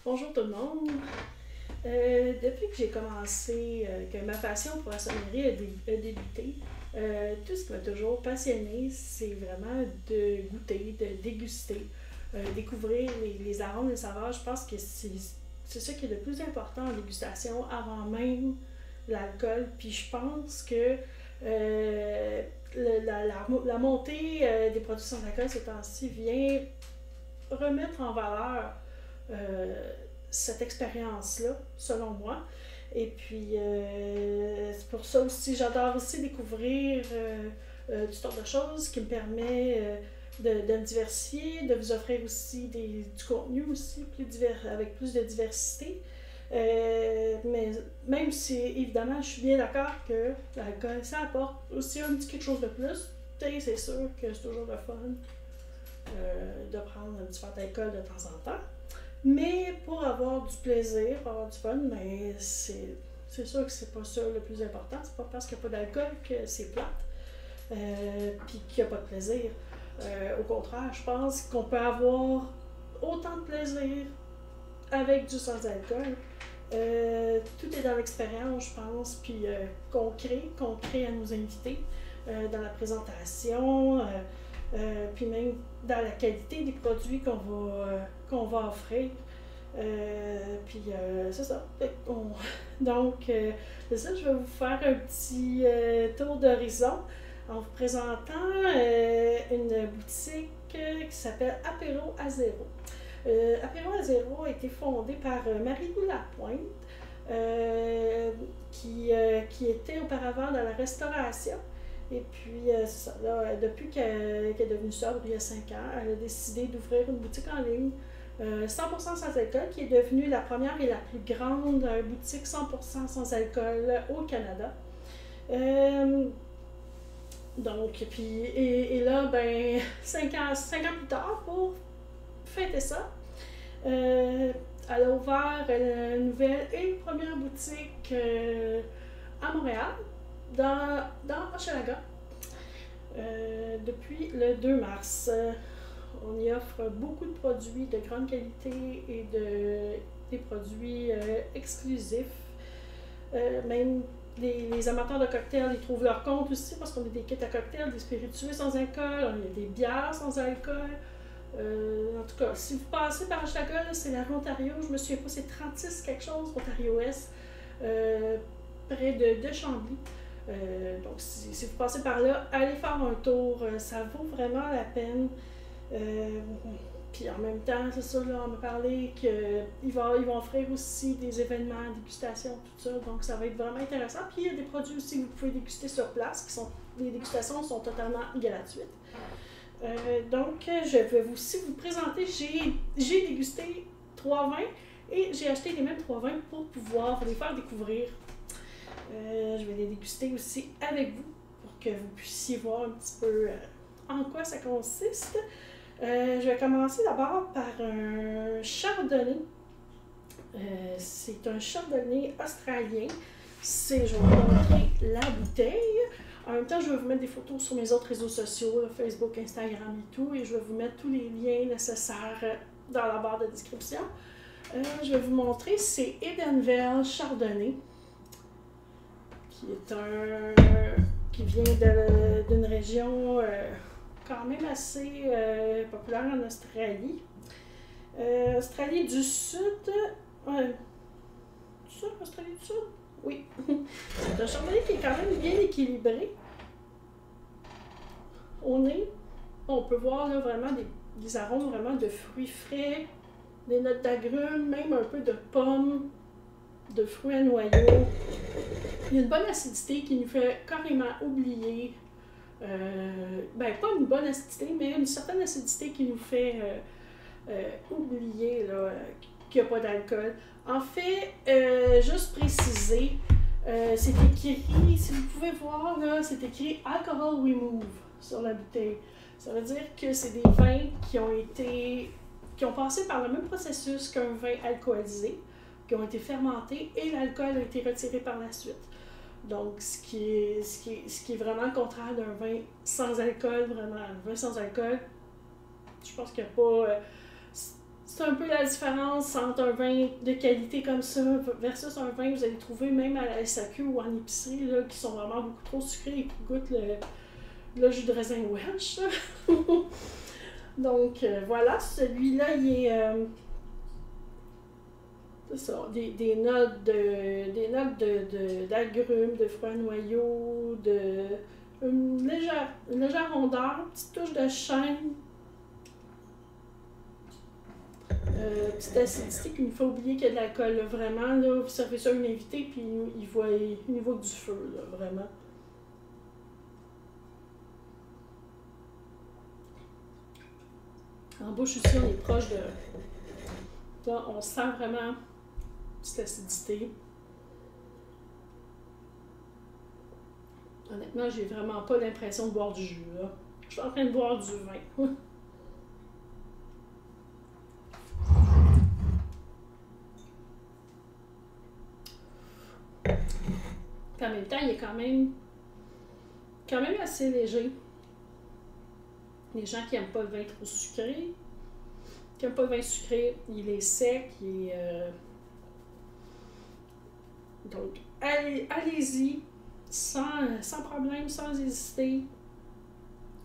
Bonjour tout le monde. Depuis que j'ai commencé, que ma passion pour la sommellerie a débuté, tout ce qui m'a toujours passionné, c'est vraiment de goûter, de déguster, découvrir les arômes, les saveurs. Je pense que c'est ça qui est le plus important en dégustation avant même l'alcool. Puis je pense que la montée des produits sans alcool ces temps-ci vient remettre en valeur euh, cette expérience-là, selon moi. Et puis, c'est pour ça aussi, j'adore aussi découvrir toutes sortes de choses qui me permet de me diversifier, de vous offrir aussi du contenu aussi avec plus de diversité. Mais même si, évidemment, je suis bien d'accord que l'alcool, ça apporte aussi un petit quelque chose de plus. C'est sûr que c'est toujours le fun de prendre différents alcools de temps en temps. Mais pour avoir du plaisir, pour avoir du fun, mais c'est sûr que c'est pas ça le plus important. C'est pas parce qu'il n'y a pas d'alcool que c'est plate, puis qu'il n'y a pas de plaisir. Au contraire, je pense qu'on peut avoir autant de plaisir avec du sans-alcool. Tout est dans l'expérience, je pense, puis qu'on crée à nos invités, dans la présentation, puis même dans la qualité des produits qu'on va offrir. C'est ça. Donc, c'est ça, je vais vous faire un petit tour d'horizon en vous présentant une boutique qui s'appelle Apéro à Zéro. Apéro à Zéro a été fondé par Marie-Lou Lapointe, qui était auparavant dans la restauration. Et puis, c'est ça, là, depuis qu'elle est devenue sobre il y a 5 ans, elle a décidé d'ouvrir une boutique en ligne 100% sans alcool, qui est devenue la première et la plus grande boutique 100% sans alcool au Canada. Euh, et là, ben, 5 ans plus tard, pour fêter ça, elle a ouvert une nouvelle et une première boutique à Montréal, dans Hochelaga, depuis le 2 mars. On y offre beaucoup de produits de grande qualité et des produits exclusifs. Même les amateurs de cocktails, ils trouvent leur compte aussi parce qu'on a des kits à cocktails, des spiritueux sans alcool, on a des bières sans alcool. En tout cas, si vous passez par Hochelaga, c'est la rue Ontario, je me souviens pas, c'est 36 quelque chose, Ontario-Ouest, près de Chambly. Donc, si vous passez par là, allez faire un tour, ça vaut vraiment la peine. Puis en même temps, c'est ça, là, on m'a parlé qu'ils vont offrir aussi des événements, dégustation, tout ça. Donc ça va être vraiment intéressant. Puis il y a des produits aussi que vous pouvez déguster sur place, les dégustations sont totalement gratuites. Je vais aussi vous présenter, j'ai dégusté 3 vins et j'ai acheté les mêmes 3 vins pour pouvoir les faire découvrir. Je vais les déguster aussi avec vous pour que vous puissiez voir un petit peu en quoi ça consiste. Je vais commencer d'abord par un chardonnay. C'est un chardonnay australien. Je vais vous montrer la bouteille. En même temps, je vais vous mettre des photos sur mes autres réseaux sociaux, Facebook, Instagram et tout, et je vais vous mettre tous les liens nécessaires dans la barre de description. Je vais vous montrer, c'est Edenvale Chardonnay, qui vient d'une région quand même assez populaire en Australie. Australie du Sud. Australie du Sud? Oui. C'est un chardonnay qui est quand même bien équilibré. Au nez, on peut voir là, vraiment des arômes vraiment de fruits frais, des notes d'agrumes, même un peu de pommes, de fruits à noyaux. Il y a une bonne acidité qui nous fait carrément oublier pas une bonne acidité, mais une certaine acidité qui nous fait oublier là, qu'il n'y a pas d'alcool. En fait, juste préciser, c'est écrit, si vous pouvez voir, là, c'est écrit Alcohol Remove sur la bouteille. Ça veut dire que c'est des vins qui ont passé par le même processus qu'un vin alcoolisé, qui ont été fermentés et l'alcool a été retiré par la suite. Donc, ce qui est vraiment le contraire d'un vin sans alcool, vraiment. Un vin sans alcool, je pense qu'il n'y a pas. C'est un peu la différence entre un vin de qualité comme ça versus un vin que vous allez trouver même à la SAQ ou en épicerie, là, qui sont vraiment beaucoup trop sucrés et qui goûtent le jus de raisin Welch. Donc voilà, celui-là, il est... c'est ça, des notes d'agrumes, de fruits à noyaux, une légère rondeur, une petite touche de chêne, petite acidité qui nous fait oublier qu'il y a de l'alcool. Là, vraiment, là, vous servez ça à un invité, puis il voit que du feu, là, vraiment. En bouche aussi, on est proche de... Là, on sent vraiment petite acidité. Honnêtement, j'ai vraiment pas l'impression de boire du jus, là. Je suis en train de boire du vin. Puis en même temps, il est quand même assez léger. Les gens qui n'aiment pas le vin trop sucré, il est sec, donc allez-y, sans problème, sans hésiter.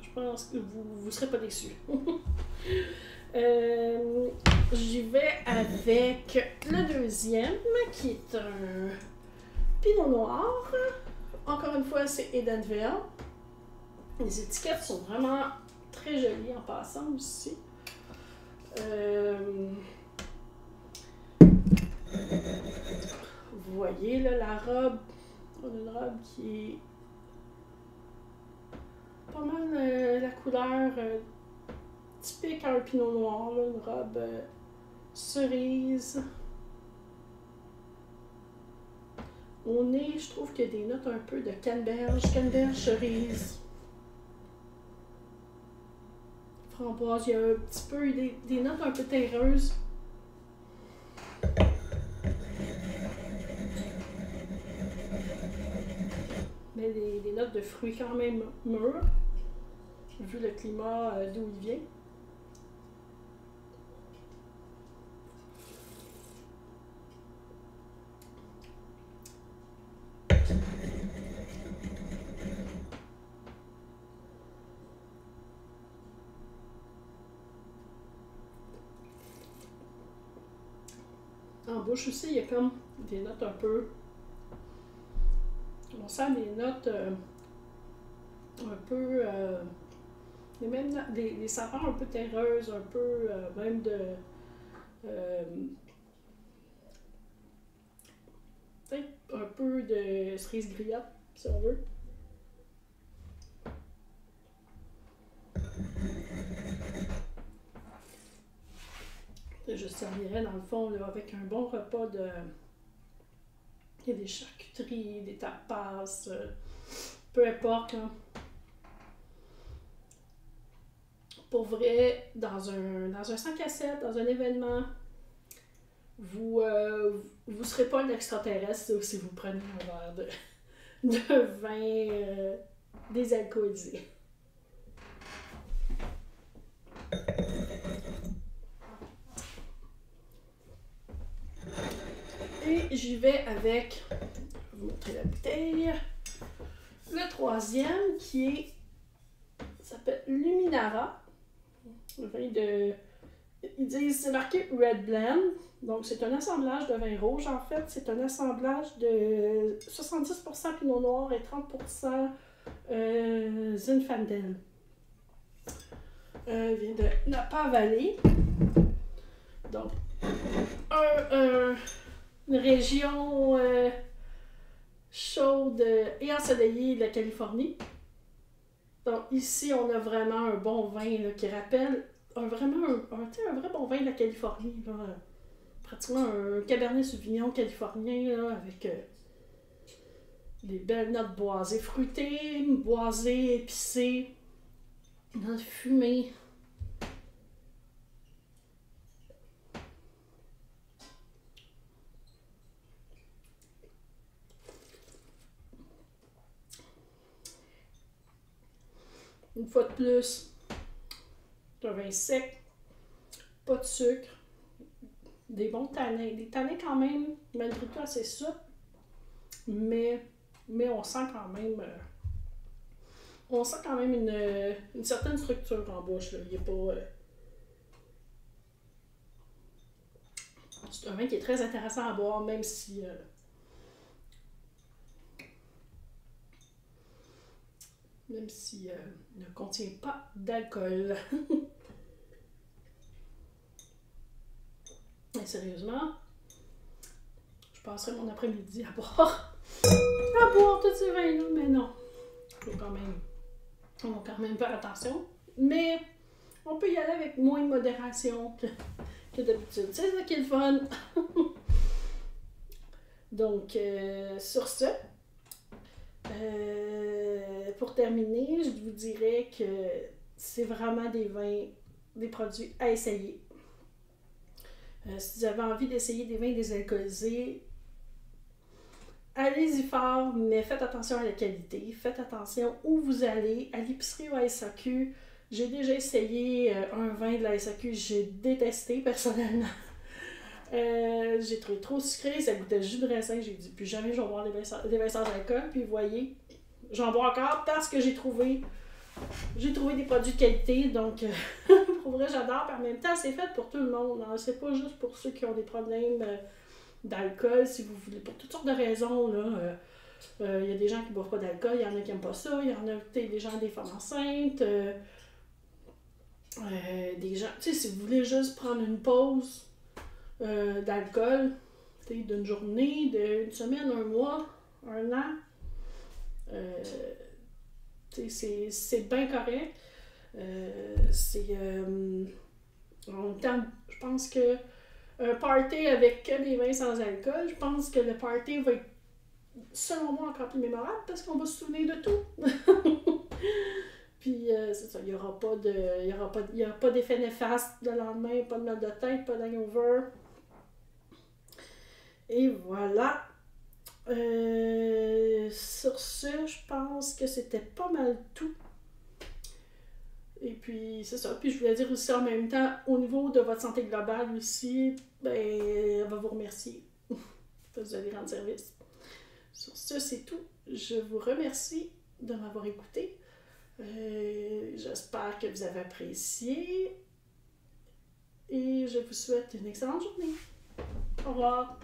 Je pense que vous ne serez pas déçus. J'y vais avec le deuxième, qui est un Pinot Noir. Encore une fois, c'est Edenvale. Les étiquettes sont vraiment très jolies en passant aussi. Vous voyez là, la robe. On a une robe qui est pas mal la couleur typique à un Pinot Noir. Là, une robe cerise. Au nez, je trouve qu'il y a des notes un peu de canneberge, cerise, framboise. Il y a un petit peu des notes un peu terreuses. Mais des notes de fruits quand même mûrs, vu le climat d'où il vient. En bouche aussi, il y a comme des notes un peu... On sent des notes un peu... des saveurs un peu terreuses, un peu même de... un peu de cerise grillade, si on veut. Je servirais dans le fond là, avec un bon repas de... Il y a des charcuteries, des tapas, peu importe. Hein. Pour vrai, dans un 5 à 7, dans un événement, vous serez pas un extraterrestre si vous prenez un verre de vin désalcoolisé. Et j'y vais avec, je vais vous montrer la bouteille, le troisième qui s'appelle Luminara. Le vin de, ils disent, c'est marqué Red Blend, donc c'est un assemblage de vin rouge en fait, c'est un assemblage de 70% Pinot Noir et 30% Zinfandel. Il vient de Napa Valley, donc une région chaude et ensoleillée de la Californie. Donc ici, on a vraiment un bon vin là, qui rappelle vraiment un vrai bon vin de la Californie. Là. Pratiquement un Cabernet Sauvignon californien là, avec des belles notes boisées, fruitées, boisées, épicées, notes fumées. Une fois de plus, c'est un vin sec, pas de sucre, des bons tanins. Des tanins quand même, malgré tout, assez souples, mais on sent quand même... on sent quand même une certaine structure en bouche. Là. Il est pas... c'est un vin qui est très intéressant à boire, même si... ne contient pas d'alcool. Mais sérieusement, je passerai mon après-midi à boire tous ces vins-là, mais non. On va quand même faire attention. Mais on peut y aller avec moins de modération que d'habitude. C'est ça qui est le fun. Donc, sur ce, pour terminer, je vous dirais que c'est vraiment des vins, des produits à essayer. Si vous avez envie d'essayer des vins désalcoolisés, allez-y fort, mais faites attention à la qualité. Faites attention où vous allez. À l'épicerie ou à SAQ, j'ai déjà essayé un vin de la SAQ, j'ai détesté personnellement. J'ai trouvé trop sucré, ça goûtait jus de raisin. J'ai dit plus jamais je vais boire des vins sans alcool. Puis vous voyez, j'en bois encore parce que j'ai trouvé des produits de qualité. Donc, pour vrai, j'adore. Puis en même temps, c'est fait pour tout le monde. Hein. C'est pas juste pour ceux qui ont des problèmes d'alcool, si vous voulez, pour toutes sortes de raisons. Il y a des gens qui ne boivent pas d'alcool, il y en a qui n'aiment pas ça, il y en a des gens, des femmes enceintes, des gens, tu sais, si vous voulez juste prendre une pause d'alcool, d'une journée, d'une semaine, un mois, un an, c'est bien correct. En même temps, je pense que un party avec que des vins sans alcool, je pense que le party va être, selon moi, encore plus mémorable parce qu'on va se souvenir de tout. Puis, c'est ça, il n'y aura pas d'effet néfaste le lendemain, pas de mal de tête, pas d'hangover. Et voilà. Sur ce, je pense que c'était pas mal tout. Et puis, c'est ça. Puis, je voulais dire aussi en même temps, au niveau de votre santé globale aussi, ben, elle va vous remercier. Vous allez rendre service. Sur ce, c'est tout. Je vous remercie de m'avoir écouté. J'espère que vous avez apprécié. Et je vous souhaite une excellente journée. Au revoir.